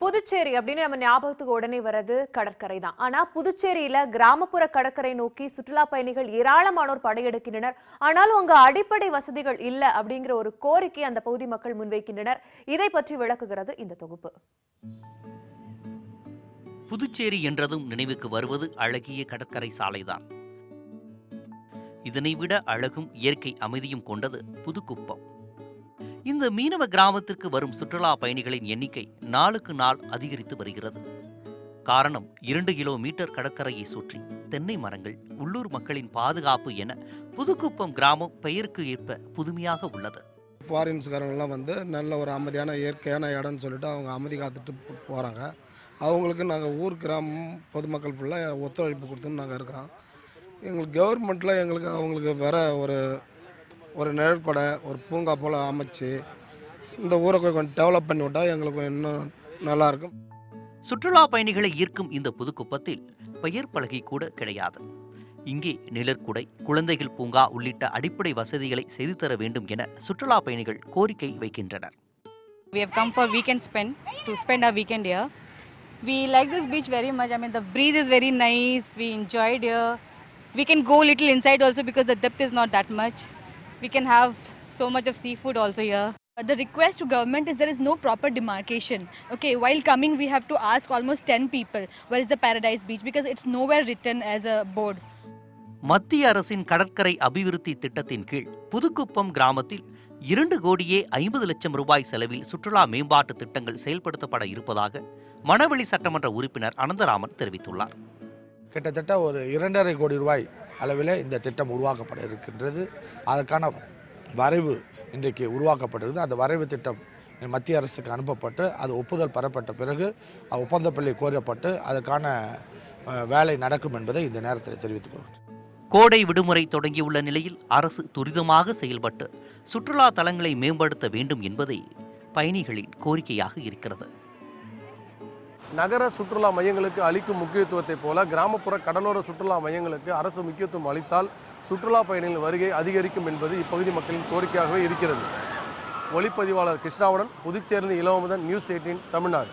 புதுச்சேரி அப்படின்னு நம்ம ஞாபகத்துக்கு உடனே வர்றது கடற்கரை தான். ஆனா புதுச்சேரியில கிராமப்புற கடற்கரை நோக்கி சுற்றுலா பயணிகள் ஏராளமானோர் படையெடுக்கின்றனர். ஆனாலும் அங்க அடிப்படை வசதிகள் இல்ல அப்படிங்கிற ஒரு கோரிக்கை அந்த பகுதி மக்கள் முன்வைக்கின்றனர். இதை பற்றி விளக்குகிறது இந்த தொகுப்பு. புதுச்சேரி என்றதும் நினைவுக்கு வருவது அழகிய கடற்கரை சாலைதான். இதனை விட அழகும் இயற்கை அமைதியும் கொண்டது புதுக்குப்பம். இந்த மீனவ கிராமத்திற்கு வரும் சுற்றுலா பயணிகளின் எண்ணிக்கை நாளுக்கு நாள் அதிகரித்து வருகிறது. காரணம் 2 கிலோமீட்டர் கடற்கரையை சுற்றி தென்னை மரங்கள், உள்ளூர் மக்களின் பாதுகாப்பு என புதுக்குப்பம் கிராமம் பெயருக்கு ஏற்ப புதுமையாக உள்ளது. ஃபாரின்ஸ்காரங்களாம் வந்து நல்ல ஒரு அமைதியான இயற்கையான இடம்னு சொல்லிட்டு அவங்க அமைதி காத்துட்டு போகிறாங்க. அவங்களுக்கு நாங்கள் ஊர் கிராமம் பொதுமக்கள் ஃபுல்லாக ஒத்துழைப்பு கொடுத்துன்னு நாங்கள் இருக்கிறோம். எங்களுக்கு கவர்மெண்ட்டில் எங்களுக்கு அவங்களுக்கு வேற ஒரு நிழற்கொடை, ஒரு பூங்கா போல் அமைச்சு இந்த ஊரை கொஞ்சம் டெவலப் பண்ணி விட்டால் எங்களுக்கு இன்னும் நல்லாயிருக்கும். சுற்றுலா பயணிகளை ஈர்க்கும் இந்த புதுக்குப்பத்தில் பெயர் பலகை கூட கிடையாது. இங்கே நிழற்குடை, குழந்தைகள் பூங்கா உள்ளிட்ட அடிப்படை வசதிகளை செய்து தர வேண்டும் என சுற்றுலா பயணிகள் கோரிக்கை வைக்கின்றனர். We have come for to spend our weekend here. We like this beach very much. I mean, the breeze is very nice. We enjoyed here. We can go little inside also because the depth is not that much. We can have so much of seafood also here. The request to government is there is no proper demarcation. Okay, while coming we have to ask almost 10 people where is the Paradise Beach because it's nowhere written as a board. மத்திய அரசின் கடற்கரை அபிவிருத்தி திட்டத்தின் கீழ் புதுக்குப்பம் கிராமத்தில் 2 கோடியே 50 லட்சம் ரூபாய் செலவில் சுற்றுலா மேம்பாட்டு திட்டங்கள் செயல்படுத்தப்பட இருப்பதாக மணவெளி சட்டமன்ற உறுப்பினர் அனந்தராமன் தெரிவித்துள்ளார். கிட்டத்தட்ட ஒரு 2.5 கோடி ரூபாய் அளவில் இந்த திட்டம் உருவாக்கப்பட இருக்கின்றது. அதற்கான வரைவு இன்றைக்கு உருவாக்கப்பட்டிருது. அந்த வரைவு திட்டம் மத்திய அரசுக்கு அனுப்பப்பட்டு அது ஒப்புதல் பெறப்பட்ட பிறகு ஒப்பந்தப்பள்ளி கோரப்பட்டு அதற்கான வேலை நடக்கும் என்பதை இந்த நேரத்தில் தெரிவித்துக் கொள்கிறேன். கோடை விடுமுறை தொடங்கியுள்ள நிலையில் அரசு துரிதமாக செயல்பட்டு சுற்றுலா தலங்களை மேம்படுத்த வேண்டும் என்பதே பயணிகளின் கோரிக்கையாக இருக்கிறது. நகர சுற்றுலா மையங்களுக்கு அளிக்கும் முக்கியத்துவத்தை போல கிராமப்புற கடலோர சுற்றுலா மையங்களுக்கு அரசு முக்கியத்துவம் அளித்தால் சுற்றுலா பயணிகளின் வருகை அதிகரிக்கும் என்பது இப்பகுதி மக்களின் கோரிக்கையாகவே இருக்கிறது. ஒளிப்பதிவாளர் கிருஷ்ணாவுடன் புதுச்சேரி இளவமுதன், நியூஸ் 18 தமிழ்நாடு.